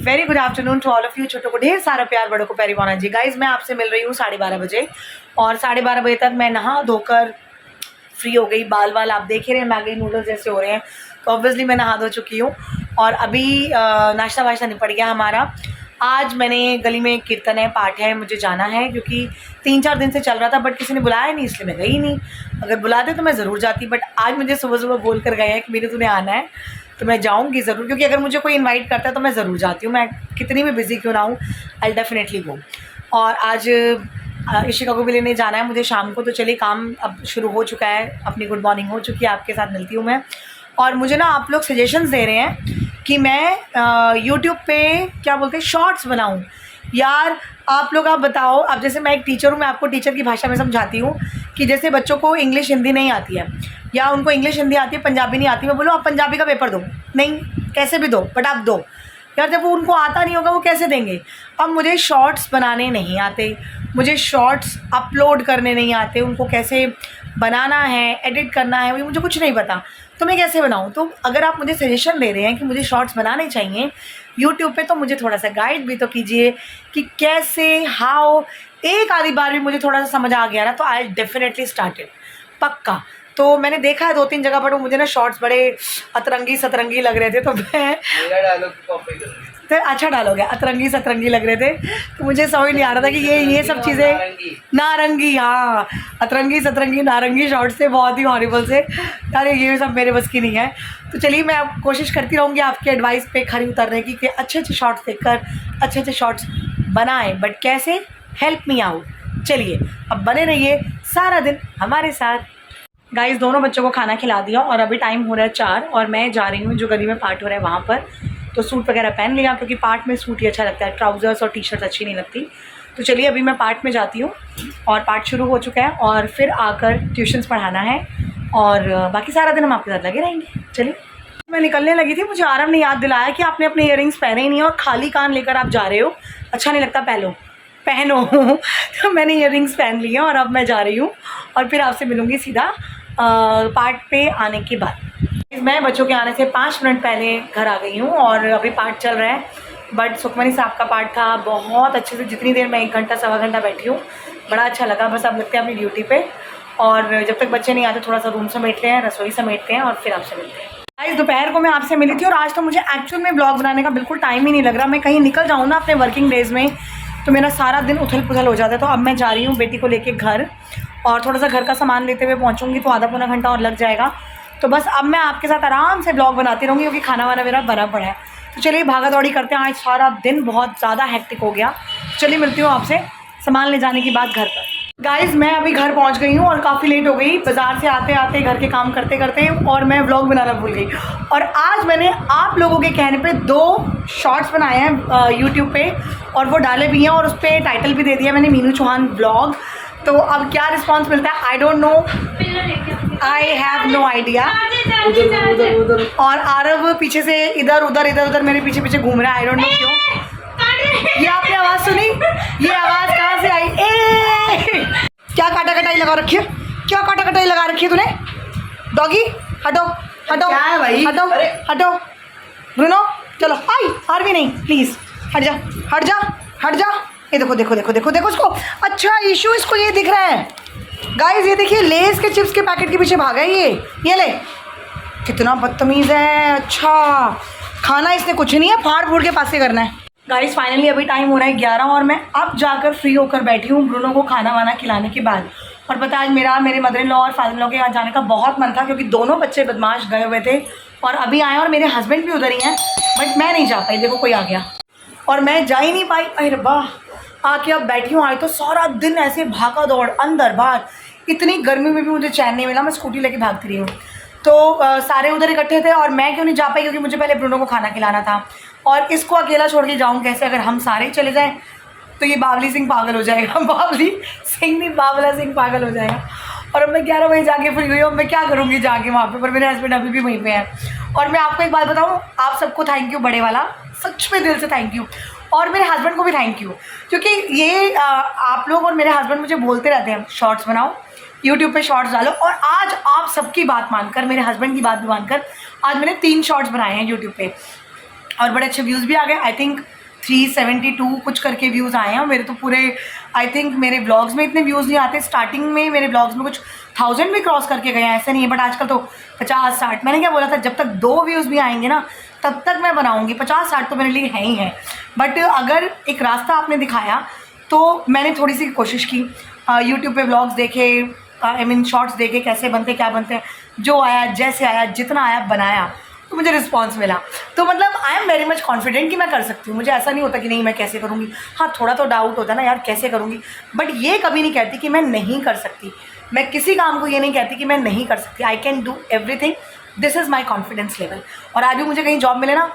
Very good afternoon to all of you. छोटों को ढेर सारा प्यार, बड़ों को प्यारी मोना जी। गाइज मैं आपसे मिल रही हूँ 12:30 बजे और 12:30 बजे तक मैं नहा धोकर फ्री हो गई। बाल आप देख ही रहे हैं मैगी नूडल्स जैसे हो रहे हैं, तो ऑब्वियसली मैं नहा धो चुकी हूँ और अभी नाश्ता वाश्ता निपट गया हमारा। आज मैंने गली में कीर्तन है, पाठ है, मुझे जाना है क्योंकि 3-4 दिन से चल रहा था बट किसी ने बुलाया नहीं, इसलिए मैं गई नहीं। अगर बुलाते तो मैं ज़रूर जाती, बट आज मुझे सुबह सुबह बोल कर गए हैं कि मेरे तुम्हें आना है, तो मैं जाऊंगी ज़रूर, क्योंकि अगर मुझे कोई इनवाइट करता है तो मैं ज़रूर जाती हूँ। मैं कितनी भी बिज़ी क्यों ना हूँ, आई डेफिनेटली गो। और आज इशिका को भी लेने जाना है मुझे शाम को, तो चलिए काम अब शुरू हो चुका है, अपनी गुड मॉर्निंग हो चुकी है, आपके साथ मिलती हूँ मैं। और मुझे ना आप लोग सजेशंस दे रहे हैं कि मैं यूट्यूब पे क्या बोलते हैं शॉर्ट्स बनाऊँ। यार आप लोग आप बताओ, अब जैसे मैं एक टीचर हूँ, मैं आपको टीचर की भाषा में समझाती हूँ कि जैसे बच्चों को इंग्लिश हिंदी नहीं आती है या उनको इंग्लिश हिंदी आती है पंजाबी नहीं आती, मैं बोलो आप पंजाबी का पेपर दो, नहीं कैसे भी दो बट आप दो। यार जब वो उनको आता नहीं होगा वो कैसे देंगे। अब मुझे शॉर्ट्स बनाने नहीं आते, मुझे शॉर्ट्स अपलोड करने नहीं आते, उनको कैसे बनाना है, एडिट करना है, मुझे कुछ नहीं पता, तो मैं कैसे बनाऊँ। तो अगर आप मुझे सजेशन दे रहे हैं कि मुझे शॉर्ट्स बनाने चाहिए यूट्यूब पे, तो मुझे थोड़ा सा गाइड भी तो कीजिए कि कैसे, हाउ। एक आधी बार भी मुझे थोड़ा सा समझ आ गया ना तो आई डेफिनेटली स्टार्टेड, पक्का। तो मैंने देखा है 2-3 जगह पर, मुझे ना शॉर्ट्स बड़े अतरंगी सतरंगी लग रहे थे, तो मैं तो अच्छा डालोगे, अतरंगी सतरंगी लग रहे थे, तो मुझे समझ नहीं आ रहा था कि ये सब चीज़ें नारंगी, हाँ अतरंगी सतरंगी नारंगी शॉर्ट्स थे, बहुत ही हॉरिबल से। यार ये सब मेरे बस की नहीं है। तो चलिए मैं अब कोशिश करती रहूँगी आपके एडवाइस पे खरी उतरने की कि अच्छे अच्छे शॉर्ट्स देखकर अच्छे अच्छे शॉर्ट्स बनाएं, बट कैसे, हेल्प मी आउट। चलिए अब बने रहिए सारा दिन हमारे साथ। गाइस दोनों बच्चों को खाना खिला दिया और अभी टाइम हो रहा है 4 और मैं जा रही हूँ जो गली में पार्ट हो रहा है वहाँ पर। तो सूट वगैरह पहन लिया क्योंकि पार्ट में सूट ही अच्छा लगता है, ट्राउज़र्स और टी-शर्ट अच्छी नहीं लगती। तो चलिए अभी मैं पार्ट में जाती हूँ और पार्ट शुरू हो चुका है और फिर आकर ट्यूशन्स पढ़ाना है और बाकी सारा दिन हम आपके साथ लगे रहेंगे। चलिए मैं निकलने लगी थी, मुझे आराम ने याद दिलाया कि आपने अपने ईयरिंग्स पहने ही नहीं और खाली कान लेकर आप जा रहे हो, अच्छा नहीं लगता, पहनो तो मैंने ईयरिंग्स पहन ली हैं और अब मैं जा रही हूँ और फिर आपसे मिलूँगी सीधा पार्ट पे आने के बाद। मैं बच्चों के आने से 5 मिनट पहले घर आ गई हूँ और अभी पार्ट चल रहा है, बट सुखमनी साहब का पार्ट था, बहुत अच्छे से, जितनी देर मैं 1 घंटा सवा घंटा बैठी हूँ बड़ा अच्छा लगा। बस अब लगते हैं अपनी ड्यूटी पे और जब तक बच्चे नहीं आते थोड़ा सा रूम समेटते हैं, रसोई समेटते हैं और फिर आपसे मिलते हैं। आज दोपहर को मैं आपसे मिली थी और आज तो मुझे एक्चुअल में ब्लॉग बनाने का बिल्कुल टाइम ही नहीं लग रहा। मैं कहीं निकल जाऊँ ना अपने वर्किंग डेज़ में तो मेरा सारा दिन उथल पुथल हो जाता है। तो अब मैं जा रही हूँ बेटी को लेके घर और थोड़ा सा घर का सामान लेते हुए पहुँचूँगी, तो आधा पौना घंटा और लग जाएगा। तो बस अब मैं आपके साथ आराम से ब्लॉग बनाती रहूँगी क्योंकि खाना वाना मेरा बना पड़ा है। तो चलिए भागा दौड़ी करते हैं, आज सारा दिन बहुत ज़्यादा हेक्टिक हो गया। चलिए मिलती हूँ आपसे सामान ले जाने की बाद घर पर। गाइज़ मैं अभी घर पहुंच गई हूँ और काफ़ी लेट हो गई, बाज़ार से आते आते घर के काम करते करते, और मैं व्लॉग बनाना भूल गई। और आज मैंने आप लोगों के कहने पे 2 शॉर्ट्स बनाए हैं यूट्यूब पे और वो डाले भी हैं और उस पर टाइटल भी दे दिया मैंने, मीनू चौहान व्लॉग। तो अब क्या रिस्पॉन्स मिलता है I don't know, I have no idea. और आरव पीछे से इधर उधर मेरे पीछे पीछे घूम रहा है, आई डोंट नो क्यों। ये आपने आवाज़ सुनी, ये आवाज़ कहाँ से आई? क्या काटा कटाई लगा रखी है, क्या काटा कटाई लगा रखी है तूने? डॉगी हटो हटो भाई, हटो हटो ब्रूनो, चलो आई और भी नहीं, प्लीज़ हट जा हट जा हट जा। ये देखो देखो देखो देखो देखो इसको, अच्छा इशू इसको ये दिख रहा है। गाइस ये देखिए लेस के चिप्स के पैकेट के पीछे भागा है ये ले, कितना बदतमीज़ है। अच्छा खाना इसने कुछ नहीं है, फाड़ फूड़ के पास से करना है। गाइस फाइनली अभी टाइम हो रहा है 11 और मैं अब जाकर फ्री होकर बैठी हूँ ब्रूनो को खाना वाना खिलाने के बाद। और पता आज मेरे मदर इन लॉ और फादर इन लॉ के यहाँ जाने का बहुत मन था क्योंकि दोनों बच्चे बदमाश गए हुए थे और अभी आए और मेरे हस्बैंड भी उधर ही हैं, बट मैं नहीं जा पाई। देखो कोई आ गया और मैं जा ही नहीं पाई। अरे वाह, आके अब बैठी हूँ। आज तो सारा दिन ऐसे भागा दौड़ अंदर बाहर, इतनी गर्मी में भी मुझे चैन नहीं मिला, मैं स्कूटी लेके भागती रही हूँ। तो सारे उधर इकट्ठे थे और मैं क्यों नहीं जा पाई क्योंकि मुझे पहले ब्रूनो को खाना खिलाना था और इसको अकेला छोड़ के जाऊँ कैसे। अगर हम सारे चले जाएं तो ये बावली सिंह पागल हो जाएगा, बावली सिंह नहीं बावला सिंह पागल हो जाएगा। और अब मैं 11 बजे जाके फ्री हुई, अब मैं क्या करूँगी जाके वहाँ पे, पर मेरे हस्बैंड अभी भी वहीं पे हैं। और मैं आपको एक बात बताऊँ, आप सबको थैंक यू बड़े वाला, सच में दिल से थैंक यू, और मेरे हस्बैंड को भी थैंक यू क्योंकि ये आप लोग और मेरे हस्बैंड मुझे बोलते रहते हैं शॉर्ट्स बनाओ, यूट्यूब पे शॉर्ट्स डालो, और आज आप सबकी बात मानकर, मेरे हस्बैंड की बात भी मानकर आज मैंने 3 शॉर्ट्स बनाए हैं यूट्यूब पे। और बड़े अच्छे व्यूज़ भी आ गए। आई थिंक 372 कुछ करके व्यूज़ आए हैं। मेरे तो पूरे आई थिंक मेरे ब्लॉग्स में इतने व्यूज़ नहीं आते। स्टार्टिंग में मेरे ब्लॉग्स में कुछ 1000 भी क्रॉस करके गए हैं, ऐसे नहीं है। बट आजकल तो 50-60, मैंने क्या बोला था, जब तक 2 व्यूज़ भी आएंगे ना तब तक मैं बनाऊँगी। 50-60 तो मेरे लिए है ही है। बट अगर एक रास्ता आपने दिखाया तो मैंने थोड़ी सी कोशिश की, यूट्यूब पे ब्लॉग्स देखे, आई मीन शॉर्ट्स देखे कैसे बनते क्या बनते हैं, जो आया जैसे आया जितना आया बनाया, तो मुझे रिस्पांस मिला। तो मतलब I am very much confident कि मैं कर सकती हूँ। मुझे ऐसा नहीं होता कि नहीं मैं कैसे करूँगी, हाँ थोड़ा तो डाउट होता है ना यार कैसे करूँगी, बट ये कभी नहीं कहती कि मैं नहीं कर सकती। मैं किसी काम को ये नहीं कहती कि मैं नहीं कर सकती। I can do everything, this is my confidence level. और आज भी मुझे कहीं जॉब मिले ना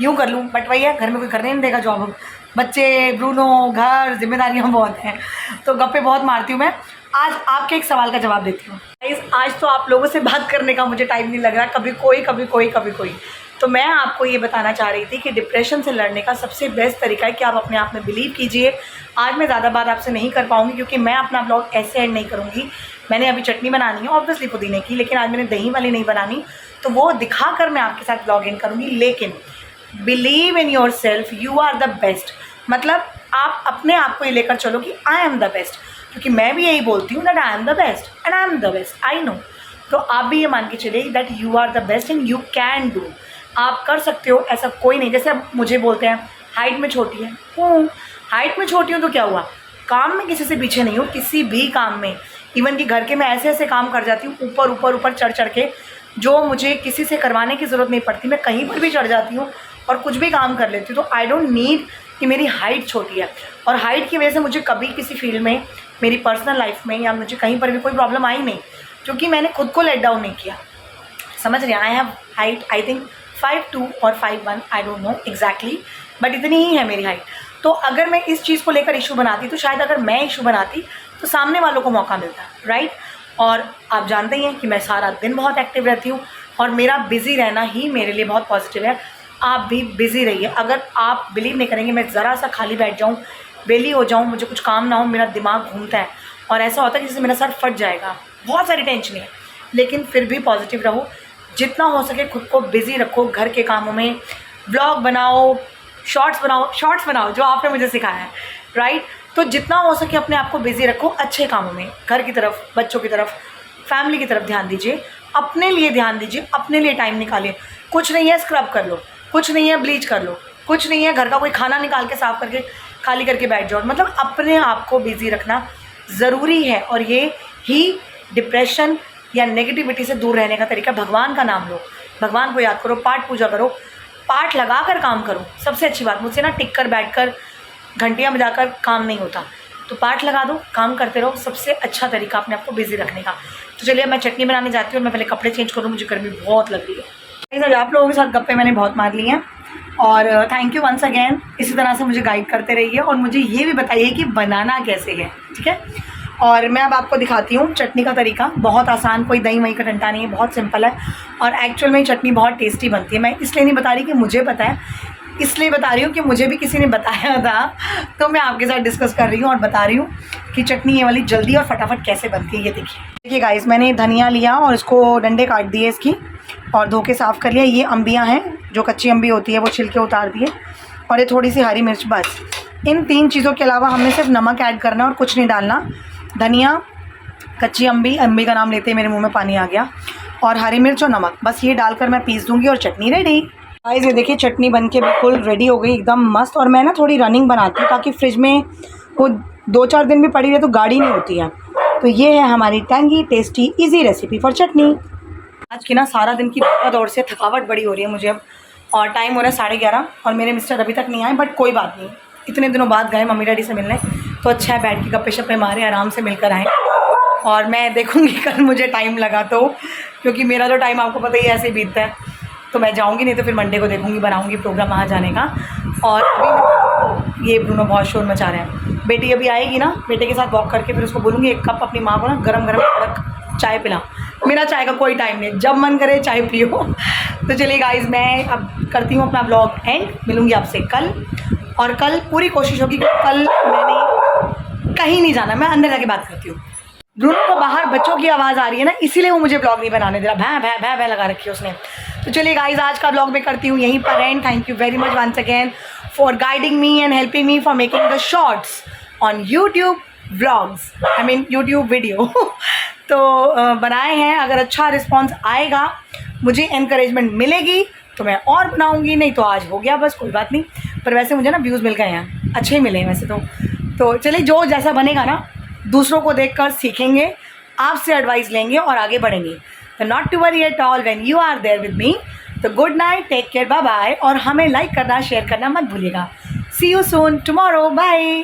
यूँ कर लूँ, बट वही है घर में कोई करने नहीं देगा जॉब, बच्चे, ब्रूनो, घर, जिम्मेदारियाँ बहुत हैं, तो गप्पे बहुत मारती हूँ मैं। आज आपके एक सवाल का जवाब देती हूँ। आज तो आप लोगों से बात करने का मुझे टाइम नहीं लग रहा, कभी कोई कभी कोई कभी कोई। तो मैं आपको ये बताना चाह रही थी कि डिप्रेशन से लड़ने का सबसे बेस्ट तरीका है कि आप अपने आप में बिलीव कीजिए। आज मैं ज़्यादा बात आपसे नहीं कर पाऊँगी क्योंकि मैं अपना ब्लॉग ऐसे एंड नहीं करूँगी। मैंने अभी चटनी बनानी है ऑब्वियसली पुदीने की, लेकिन आज मैंने दही वाली नहीं बनानी, तो वो दिखा कर मैं आपके साथ ब्लॉग एंड करूँगी। लेकिन believe in yourself, you are the best. मतलब आप अपने आप को ये लेकर चलो कि आई एम द बेस्ट, क्योंकि मैं भी यही बोलती हूँ that I am the best and I am the best, I know. तो आप भी ये मान के चलिए that you are the best and you can do. आप कर सकते हो, ऐसा कोई नहीं। जैसे अब मुझे बोलते हैं हाइट में छोटी है, हाइट में छोटी हूँ तो क्या हुआ, काम में किसी से पीछे नहीं हूँ, किसी भी काम में। इवन कि घर के मैं ऐसे ऐसे काम कर जाती हूँ ऊपर ऊपर ऊपर चढ़ चढ़ के, जो मुझे किसी से करवाने की ज़रूरत नहीं पड़ती। मैं कहीं पर भी चढ़ जाती हूँ और कुछ भी काम कर लेती हूँ। तो आई डोंट नीड कि मेरी हाइट छोटी है, और हाइट की वजह से मुझे कभी किसी फील्ड में, मेरी पर्सनल लाइफ में या मुझे कहीं पर भी कोई प्रॉब्लम आई नहीं, क्योंकि मैंने खुद को लेट डाउन नहीं किया। समझ रहे हैं, I have height I think 5'2" और 5'1", आई डोंट नो एग्जैक्टली, बट इतनी ही है मेरी हाइट। तो अगर मैं इस चीज़ को लेकर इशू बनाती, तो शायद अगर मैं इशू बनाती तो सामने वालों को मौका मिलता, राइट। और आप जानते ही हैं कि मैं सारा दिन बहुत एक्टिव रहती हूँ और मेरा बिज़ी रहना ही मेरे लिए बहुत पॉजिटिव है। आप भी बिज़ी रहिए। अगर आप बिलीव नहीं करेंगे, मैं ज़रा सा खाली बैठ जाऊँ, वेली हो जाऊँ, मुझे कुछ काम ना हो, मेरा दिमाग घूमता है और ऐसा होता है जैसे मेरा सर फट जाएगा, बहुत सारी टेंशन है। लेकिन फिर भी पॉजिटिव रहो, जितना हो सके खुद को बिज़ी रखो घर के कामों में। ब्लॉग बनाओ, शॉर्ट्स बनाओ जो आपने मुझे सिखाया है, राइट। तो जितना हो सके अपने आप को बिज़ी रखो अच्छे कामों में, घर की तरफ, बच्चों की तरफ, फैमिली की तरफ ध्यान दीजिए, अपने लिए ध्यान दीजिए, अपने लिए टाइम निकालिए। कुछ नहीं है स्क्रब कर लो, कुछ नहीं है ब्लीच कर लो, कुछ नहीं है घर का कोई खाना निकाल के साफ़ करके खाली करके बैठ जाओ। मतलब अपने आप को बिज़ी रखना ज़रूरी है, और ये ही डिप्रेशन या नेगेटिविटी से दूर रहने का तरीका। भगवान का नाम लो, भगवान को याद करो, पाठ पूजा करो, पाठ लगा कर काम करो। सबसे अच्छी बात, मुझसे ना टिक कर बैठ कर घंटियाँ बजाकर काम नहीं होता, तो पाठ लगा दो, काम करते रहो। सबसे अच्छा तरीका अपने आप को बिज़ी रखने का। तो चलिए मैं चटनी बनाने जाती हूँ, मैं पहले कपड़े चेंज करूँ, मुझे गर्मी बहुत लग रही है। आप लोगों के साथ गप्पे मैंने बहुत मार ली हैं, और थैंक यू वंस अगेन। इसी तरह से मुझे गाइड करते रहिए और मुझे ये भी बताइए कि बनाना कैसे है, ठीक है। और मैं अब आपको दिखाती हूँ चटनी का तरीका। बहुत आसान, कोई दही वही का डंडा नहीं है, बहुत सिंपल है, और एक्चुअल में चटनी बहुत टेस्टी बनती है। मैं इसलिए नहीं बता रही कि मुझे पता है, इसलिए बता रही हूँ कि मुझे भी किसी ने बताया था, तो मैं आपके साथ डिस्कस कर रही हूँ और बता रही हूँ कि चटनी ये वाली जल्दी और फटाफट कैसे बनती है। ये देखिए गाइस, मैंने धनिया लिया और इसको डंडे काट दिए इसकी, और धो के साफ़ कर लिया। ये अम्बियाँ हैं, जो कच्ची अम्बी होती है वो छिलके उतार दिए, और ये थोड़ी सी हरी मिर्च, बस। इन 3 चीज़ों के अलावा हमने सिर्फ नमक ऐड करना है और कुछ नहीं डालना। धनिया, कच्ची अम्बी, अम्बी का नाम लेते ही मेरे मुंह में पानी आ गया, और हरी मिर्च और नमक, बस ये डालकर मैं पीस दूंगी और चटनी रेडी। गाइस ये देखिए चटनी बनके बिल्कुल रेडी हो गई, एकदम मस्त। और मैं ना थोड़ी रनिंग बनाती हूँ ताकि फ्रिज में वो 2-4 दिन भी पड़ी रहे तो गाढ़ी नहीं होती है। तो ये है हमारी tangy tasty easy recipe for chutney. आज की ना सारा दिन की दौड़ से थकावट बड़ी हो रही है मुझे अब, और टाइम हो रहा है 11:30 और मेरे मिस्टर अभी तक नहीं आए, बट कोई बात नहीं, इतने दिनों बाद गए मम्मी डैडी से मिलने, तो अच्छा है बैठ के गप्पे शप्पे मारे, आराम से मिलकर आएँ। और मैं देखूँगी कल मुझे टाइम लगा तो, क्योंकि मेरा तो टाइम आपको पता ही ऐसे ही बीतता है, तो मैं जाऊँगी, नहीं तो फिर मंडे को देखूँगी, बनाऊँगी प्रोग्राम वहाँ जाने का। और अभी ये ब्रूनो बहुत शोर मचा रहे हैं। बेटी अभी आएगी ना, बेटे के साथ वॉक करके फिर उसको बोलूँगी 1 कप अपनी माँ को ना गरम गरम कड़क चाय पिला। मेरा चाय का कोई टाइम नहीं, जब मन करे चाय पियो। तो चलिए गाइज़, मैं अब करती हूँ अपना ब्लॉग एंड, मिलूँगी आपसे कल। और कल पूरी कोशिश होगी कि कल मैंने कहीं नहीं जाना, मैं अंदर जाके बात करती हूँ। ब्रूनो को बाहर बच्चों की आवाज़ आ रही है ना, इसीलिए वो मुझे ब्लॉग नहीं बनाने दे रहा। भैं भैं भैं भैं लगा रखी है उसने। तो चलिए गाइज, आज का ब्लॉग मैं करती हूँ यहीं पर end. Thank you very much once again for guiding me and helping me for making the shorts on YouTube vlogs, I mean YouTube video. तो बनाए हैं, अगर अच्छा रिस्पॉन्स आएगा, मुझे एनकरेजमेंट मिलेगी तो मैं और बनाऊंगी, नहीं तो आज हो गया बस, कोई बात नहीं। पर वैसे मुझे ना व्यूज़ मिल गए हैं, अच्छे ही मिले हैं वैसे तो चलिए, जो जैसा बनेगा ना दूसरों को देखकर सीखेंगे, आपसे एडवाइस लेंगे और आगे बढ़ेंगे। तो not to worry at all when you are there with me. तो good night, take care, bye bye, और हमें लाइक करना, शेयर करना मत भूलिएगा। See you soon tomorrow, bye.